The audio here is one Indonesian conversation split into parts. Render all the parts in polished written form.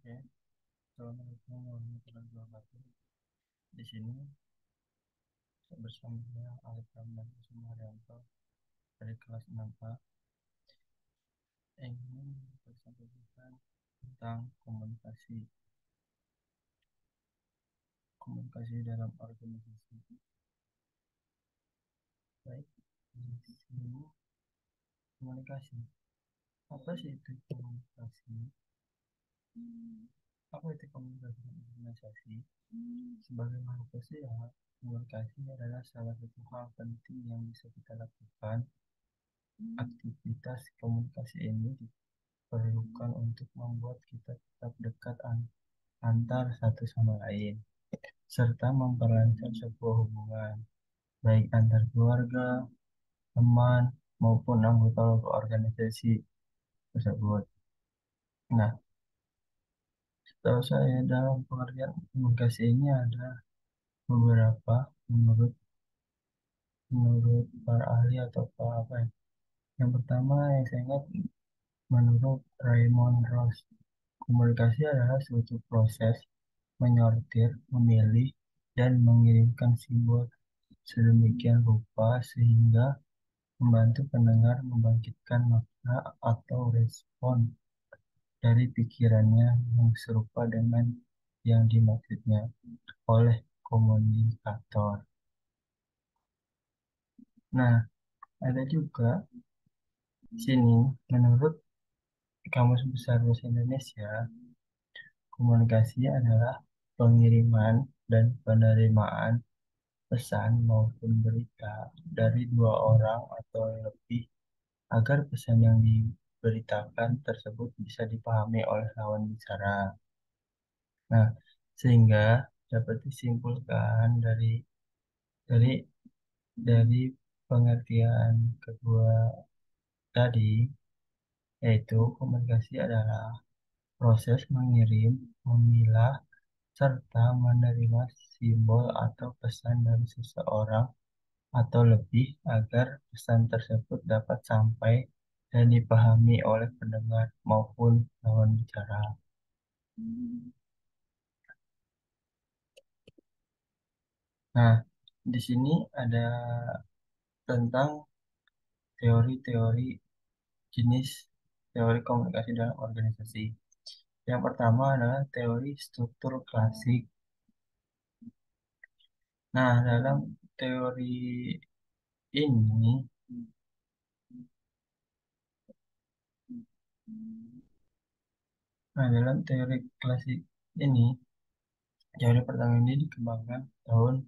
Oke, Assalamualaikum warahmatullahi wabarakatuh. Di sini bersama saya Alif Ramdan Sumaryanto dari kelas 6A ingin bersampaikan tentang komunikasi dalam organisasi. Baik, di sini komunikasi. Apa sih itu komunikasi? Apa itu komunikasi dalam organisasi? Sebagai makhluk sosial, komunikasi adalah salah satu hal penting yang bisa kita lakukan. Aktivitas komunikasi ini diperlukan untuk membuat kita tetap dekat antar satu sama lain, serta memperlancar sebuah hubungan, baik antar keluarga, teman, maupun anggota organisasi tersebut. Nah, setahu saya dalam pengertian komunikasi ini ada beberapa menurut menurut para ahli atau para apa ya. Yang pertama yang saya ingat menurut Raymond Ross, komunikasi adalah suatu proses menyortir, memilih, dan mengirimkan simbol sedemikian rupa sehingga membantu pendengar membangkitkan makna atau respon dari pikirannya yang serupa dengan yang dimaksudnya oleh komunikator. Nah, ada juga di sini menurut Kamus Besar Bahasa Indonesia, komunikasi adalah pengiriman dan penerimaan pesan maupun berita dari dua orang atau lebih agar pesan yang diberitakan tersebut bisa dipahami oleh lawan bicara. Nah, sehingga dapat disimpulkan dari dari pengertian kedua tadi, yaitu komunikasi adalah proses mengirim, memilah, serta menerima simbol atau pesan dari seseorang atau lebih agar pesan tersebut dapat sampai dan dipahami oleh pendengar maupun lawan bicara. Nah, di sini ada tentang teori-teori jenis teori komunikasi dalam organisasi. Yang pertama adalah teori struktur klasik. Nah, dalam teori ini, dalam teori klasik ini, teori pertama ini dikembangkan tahun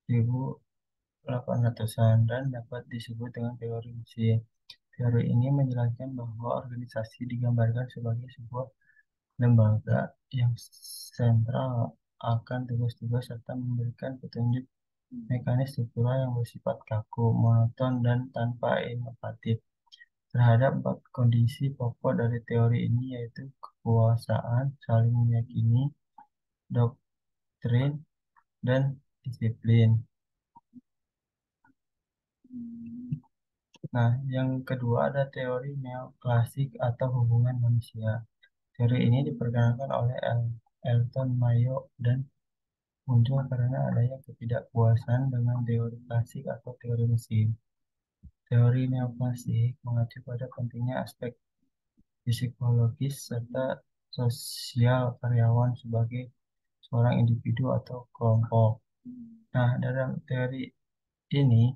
1800-an dan dapat disebut dengan teori mesin. Teori ini menjelaskan bahwa organisasi digambarkan sebagai sebuah lembaga yang sentral akan tugas-tugas serta memberikan petunjuk mekanis struktural yang bersifat kaku, monoton, dan tanpa inovatif terhadap empat kondisi pokok dari teori ini yaitu kekuasaan, saling meyakini, doktrin, dan disiplin. Nah, yang kedua ada teori neoklasik atau hubungan manusia. Teori ini diperkenalkan oleh Elton Mayo dan muncul karena adanya ketidakpuasan dengan teori klasik atau teori mesin. Teori neoklasik mengacu pada pentingnya aspek psikologis serta sosial karyawan sebagai seorang individu atau kelompok. Nah, dalam teori ini,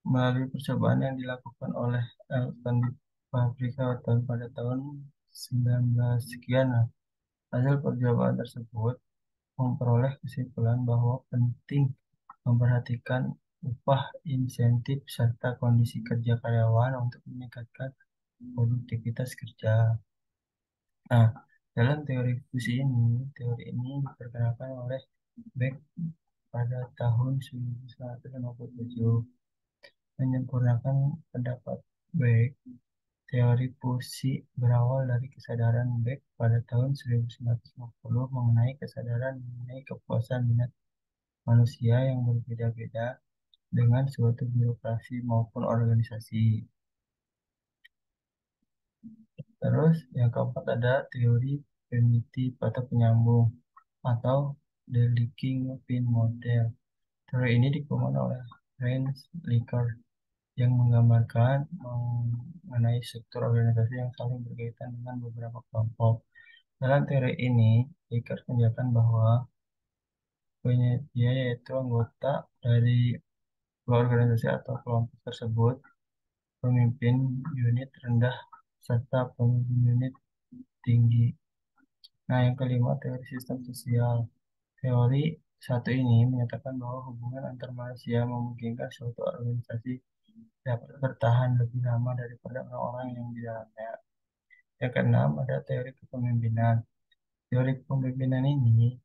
melalui percobaan yang dilakukan oleh Elton di Afrika pada tahun 19 sekian, hasil percobaan tersebut memperoleh kesimpulan bahwa penting memperhatikan upah, insentif, serta kondisi kerja karyawan untuk meningkatkan produktivitas kerja. Nah, dalam teori ini diperkenalkan oleh Beck pada tahun 1957. Menyempurnakan pendapat Beck, teori fusi berawal dari kesadaran Beck pada tahun 1950 mengenai kesadaran mengenai kepuasan minat manusia yang berbeda-beda dengan suatu birokrasi maupun organisasi. Terus yang keempat ada teori primitif atau penyambung atau the leaking pin model. Teori ini dikembangkan oleh Franz Licker yang menggambarkan mengenai struktur organisasi yang saling berkaitan dengan beberapa kelompok. Dalam teori ini, Licker menjelaskan bahwa penyedia yaitu anggota dari dua organisasi atau kelompok tersebut, pemimpin unit rendah, serta pemimpin unit tinggi. Nah, yang kelima, teori sistem sosial. Teori satu ini menyatakan bahwa hubungan antar manusia memungkinkan suatu organisasi dapat bertahan lebih lama daripada orang-orang yang di dalamnya. Yang keenam, ada teori kepemimpinan. Teori kepemimpinan ini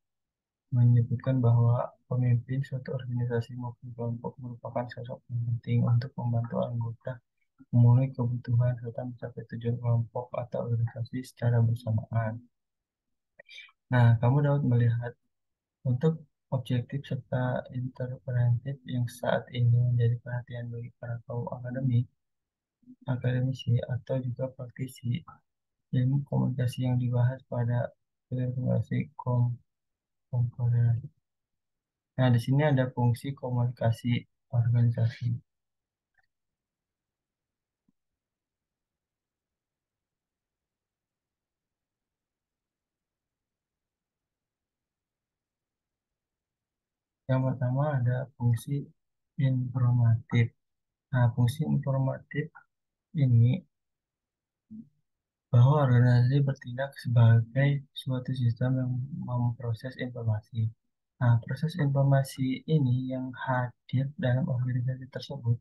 menyebutkan bahwa pemimpin suatu organisasi maupun kelompok merupakan sosok yang penting untuk membantu anggota memenuhi kebutuhan serta mencapai tujuan kelompok atau organisasi secara bersamaan. Nah, kamu dapat melihat untuk objektif serta interpretif yang saat ini menjadi perhatian bagi para kaum akademisi atau juga praktisi ilmu komunikasi yang dibahas pada komunikasi komparasi. Nah, di sini ada fungsi komunikasi organisasi. Yang pertama ada fungsi informatif. Nah, fungsi informatif ini bahwa organisasi bertindak sebagai suatu sistem yang memproses informasi. Nah, proses informasi ini yang hadir dalam organisasi tersebut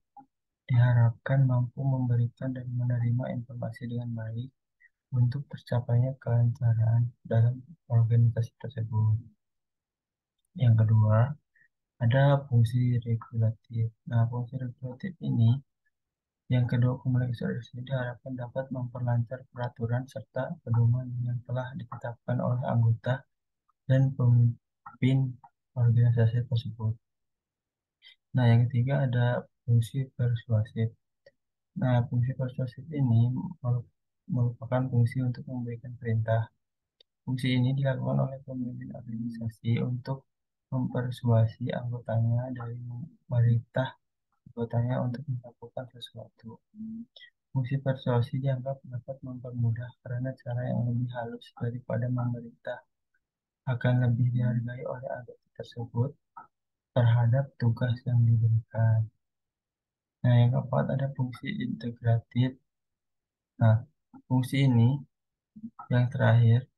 diharapkan mampu memberikan dan menerima informasi dengan baik untuk tercapainya kelancaran dalam organisasi tersebut. Yang kedua, ada fungsi regulatif. Nah, fungsi regulatif ini yang kedua, komunikasi organisasi diharapkan dapat memperlancar peraturan serta pedoman yang telah ditetapkan oleh anggota dan pemimpin organisasi tersebut. Nah, yang ketiga ada fungsi persuasif. Nah, fungsi persuasif ini merupakan fungsi untuk memberikan perintah. Fungsi ini dilakukan oleh pemimpin organisasi untuk mempersuasi anggotanya dari memerintah anggotanya untuk melakukan sesuatu. Fungsi persuasi dianggap dapat mempermudah karena cara yang lebih halus daripada memerintah akan lebih dihargai oleh anggota tersebut terhadap tugas yang diberikan. Nah, yang keempat ada fungsi integratif. Nah, fungsi ini yang terakhir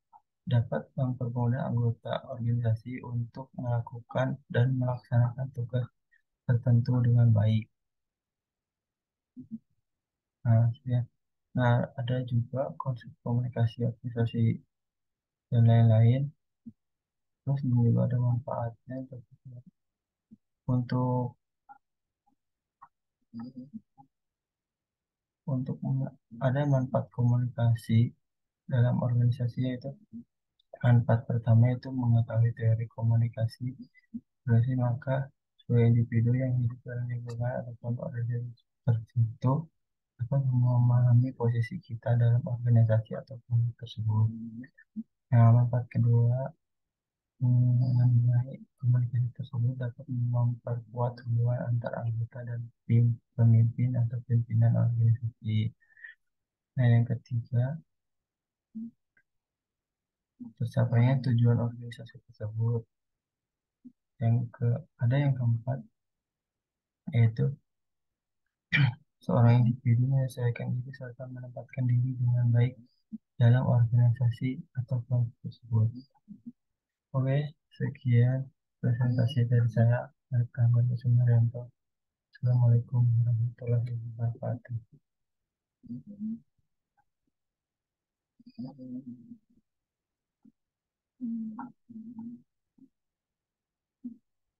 dapat mempermudah anggota organisasi untuk melakukan dan melaksanakan tugas tertentu dengan baik. Nah, ya. Nah, ada juga konsep komunikasi organisasi dan lain-lain. Terus juga ada manfaatnya untuk ada manfaat komunikasi dalam organisasi yaitu manfaat pertama itu mengetahui teori komunikasi. Berarti maka sebagai individu yang hidup dalam lingkungan atau kelompok organisasi tertentu dapat memahami posisi kita dalam organisasi atau kelompok tersebut. Nah, manfaat kedua mengenai komunikasi tersebut dapat memperkuat hubungan antar anggota dan pemimpin atau pimpinan organisasi. Nah, yang ketiga, tercapainya tujuan organisasi tersebut. Ada yang keempat, yaitu seorang individu menyelesaikan diri serta menempatkan diri dengan baik dalam organisasi atau kelompok tersebut. Oke, sekian presentasi dari saya, Ahmad Sumaryanto. Assalamualaikum warahmatullahi wabarakatuh.